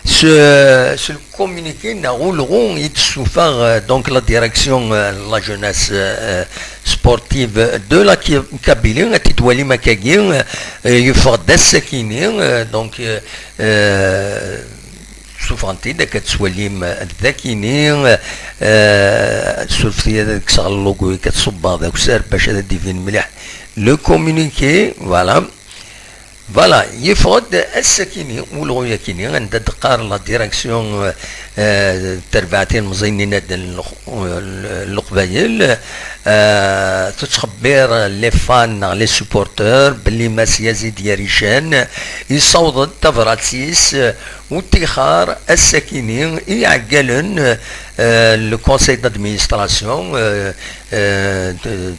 Ce communiqué n'rouleront donc la direction la jeunesse sportive de la Kabylie, à Titouali Makagin, il faut des donc سوفانتي داك تسوليم ذاكيني سولفتي هذاك صغلوكو كتصب هذاك السار باش هذا ديفين مليح لو كومونيكي فوالا يفرض السكيني والغويا كيني عند دقار لا ديريكسيون تربعتين مزينين القبايل تتخبر لي فان لي سوبورتور بلي ماس يزيد يريشان يصوض التفراتيس واتخار السكيني يعقلن لو كونساي دادمينستراسيون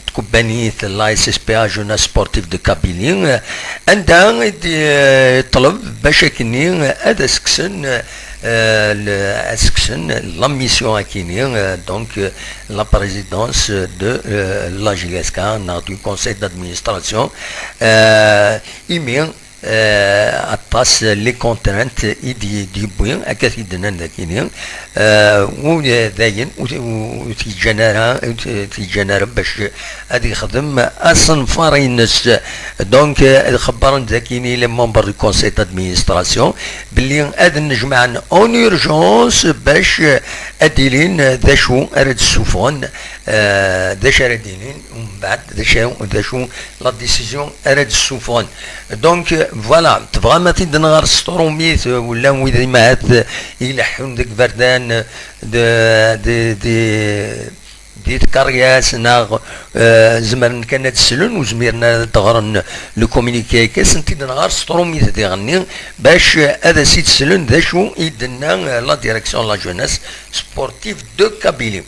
تكبانية لا اس اس بي ا جوناس سبورتيف دو كابيلي عندها يطلب باش كني هذا سكسن la mission à Kini, donc la présidence de la GSK, du conseil d'administration, il met passe les contraintes du bien à qu'est-ce qu'il donne à Kini, ou d'ailleurs, ou qui génère باش هذه يخدم أصنفارينس donc خبرنا ذاكيني les membres du conseil d'administration بلي هذا نجمع en urgence باش أديلين ذا شو أرد السوفون ذا شاردينين ومن بعد ذا شو لا ديسيزيون أرد السوفون donc فوالا تبغى ما تدنغار ستروميت ولا وإذا ما هاد يلحون ذاك بردان دي كارياس ناغ زمرن كانت تسلون وزميرنا تغرن لو كومونيكي كاسنتي نغار سترومي تغني باش هذا سي تسلون ذا شو يدنا لا ديريكسيون لا جوناس سبورتيف دو كابيلي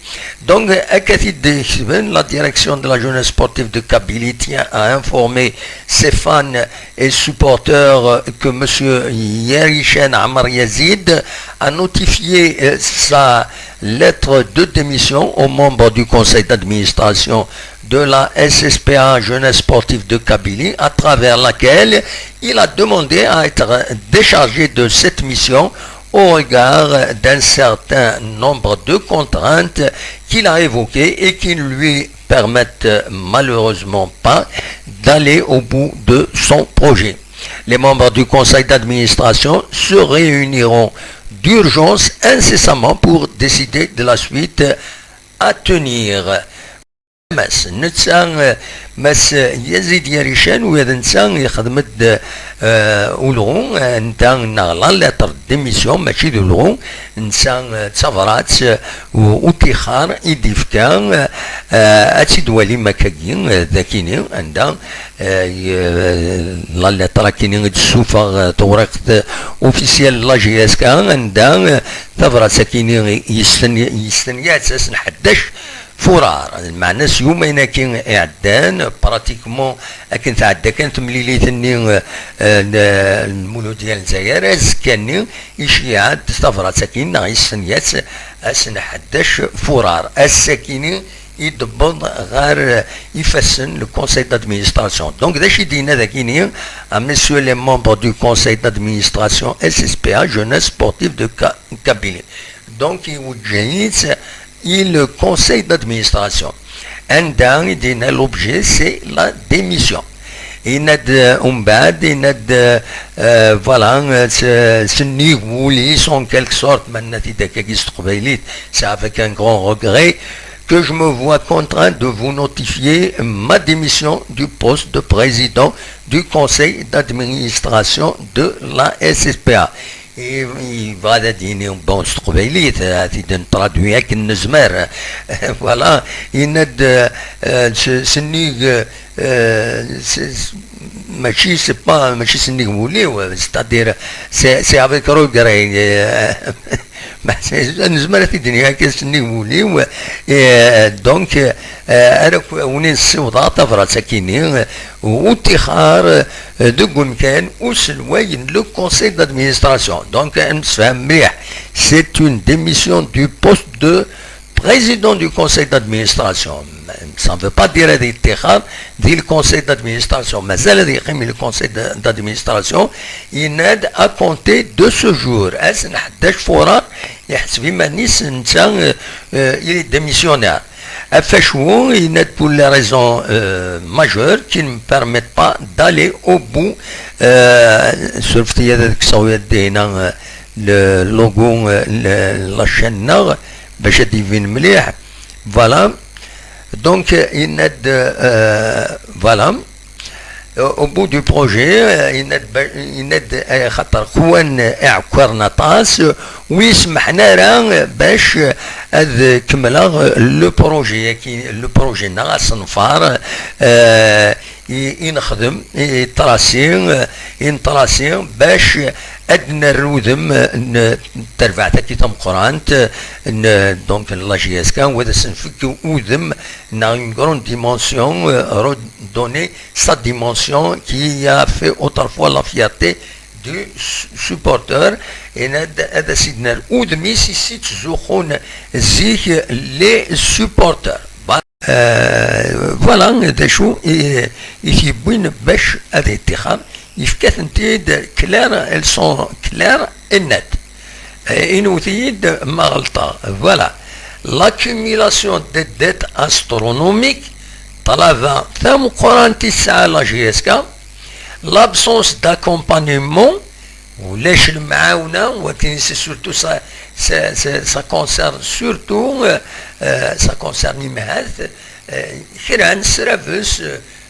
دونك اكاتيد يخدمن لا ديريكسيون دو لا جوناس سبورتيف دو كابيلي تيان ا انفورمي سي فان اي سوبورتور كو مسيو يريشان عمر يزيد a notifié sa lettre de démission aux membres du conseil d'administration de la SSPA Jeunesse Sportive de Kabylie, à travers laquelle il a demandé à être déchargé de cette mission au regard d'un certain nombre de contraintes qu'il a évoquées et qui ne lui permettent malheureusement pas d'aller au bout de son projet. Les membres du conseil d'administration se réuniront d'urgence incessamment pour décider de la suite à tenir. مس يزيد يريشان وهذا نسان يخدم ولغون نتا نغلا لتر ديميسيون ماشي دولغون نسان تسافرات واتخار يديفكا اتي دوالي مكاكين ذاكيني عندها لا لتر كيني تسوفا تورقت اوفيسيال لا جي اس كا عندها تفرات ساكيني يستنيات اساس نحدش فرار المعنى يومين كين اعدان براتيكمون اكن تعدى كانت مليليتني المولود ديال الجزائر كان يشيعات تستفرات ساكين غيسنيات اسن حداش فرار الساكينين يضبط غير يفسن لو كونساي دادمينستراسيون دونك داش يدينا ذاكيني مسيو لي ممبر دو كونساي دادمينستراسيون اس اس بي ا جوناس سبورتيف دو كابيلي دونك يوجهيت et le conseil d'administration. Un dernier l'objet, c'est la démission. Il y a voilà, ce niveau, en quelque sorte, c'est avec un grand regret que je me vois contraint de vous notifier ma démission du poste de président du conseil d'administration de la SSPA. Il va dire bon strophéolite il traduit avec une zmer voilà il a ce nig ماشي c'est pas ماشي سني مولي c'est-à-dire c'est avec regret نزمر في الدنيا كسني مولي دونك انا ونين السوضات فراسكيني واتخار دو مكان وسلوين لو كونسيل d'administration donc نفهم مليح c'est une démission du poste de président du conseil d'administration, ça ne veut pas dire d'Ittihad, dit le conseil d'administration, mais le conseil d'administration, il n'aide à compter de ce jour. Il est démissionnaire. Il n'aide pour les raisons majeures qui ne me permettent pas d'aller au bout. Le logo, la chaîne, voilà. Donc, il n'aide, voilà. Au bout du projet, il n'aide خاطر خوان اعكر نطاس ويسمحنا راه باش كملا لو بروجي لو بروجي ناس نفار ينخدم ينطراسي باش ادنى الرودم ترفعت كي تم قران دونك لا جي اس كان وذا سنفك اودم نا une grande dimension redonner sa dimension qui a fait autrefois la fierté du supporter et هذا سيدنا الاودمي سي تزوخون زيك لي supporters فوالا هذا شو يجيبون باش هذا اتخاذ يفكات نتيد كلار elles sont claires et nettes inutile ما غلطة voilà l'accumulation des dettes astronomiques طلب ثم قران تسعة لا جي اس كا l'absence d'accompagnement وليش المعاونة ولكن سي سورتو ça concerne surtout ça concerne المهات كران سرافس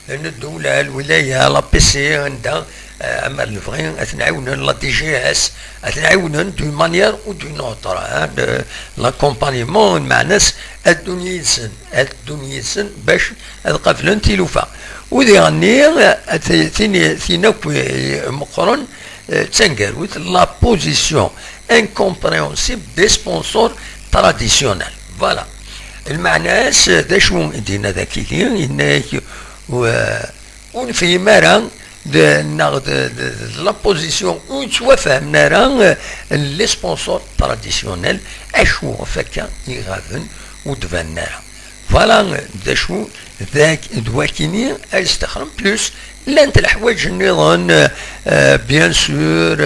الدولة الولاية لا بي سي عندها اما الفغين اتنعاونن لا دي جي اس اتنعاونن دو مانيير او دو نوتر لاكومبانيمون مع ناس الدنيا يسن باش قفلن تيلوفا ودي غني ثينا مقرن تنقروت لا بوزيسيون انكومبريونسيبل دي سبونسور تراديسيونال فوالا المعناس دا شو دينا ذاكيين انك ونفي مرة la position où tu vois les sponsors traditionnels échouent fait ils raven ou devenir voilà des choux doit kinir استخدم plus l'ent الحوايج النظام bien sûr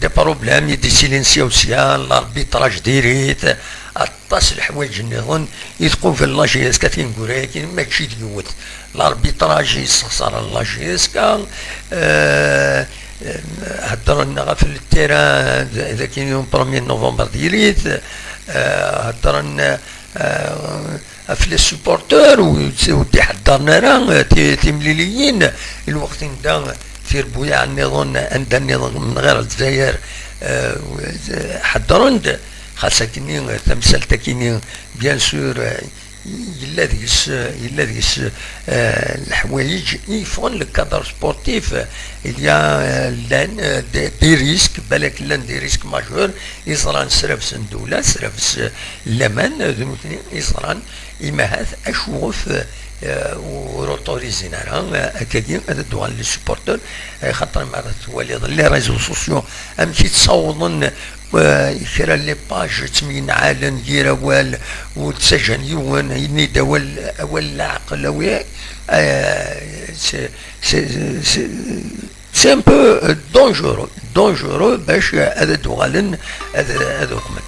des problèmes des silences sociaux l'arbitrage direct الطاس الحوايج النظام يتقوا في الله جي اس كاتين كوريكين ماشي ديوت الاربيتراج يستخسر الله جي اس كا هضرنا في التيران اذا كان يوم 1 نوفمبر ديريت هضرنا في لي سوبورتور ودي حضرنا راه تيمليليين الوقت دا في ربويا النظام عند النظام من غير الجزائر حضرنا خاصة كني تمثال تكيني بيان سور إلا ديس الحوايج يفون الكادر سبورتيف إليا لان دي ريسك بالك لان دي ريسك ماجور يصران سرافس الدولة سرافس الأمان ذمتني يصران إماهات أشوف وروتوريزينا راه هكاكي هذا الدوغان لي سوبورتور خاطر مع توالي لي ريزو سوسيو امشي تصوضن كرا لي باج تمين عالن دير اول وتسجن يوان ينيد اول العقل وياك سي ان بو دونجورو باش هذا دوغالن هذا دوكمنت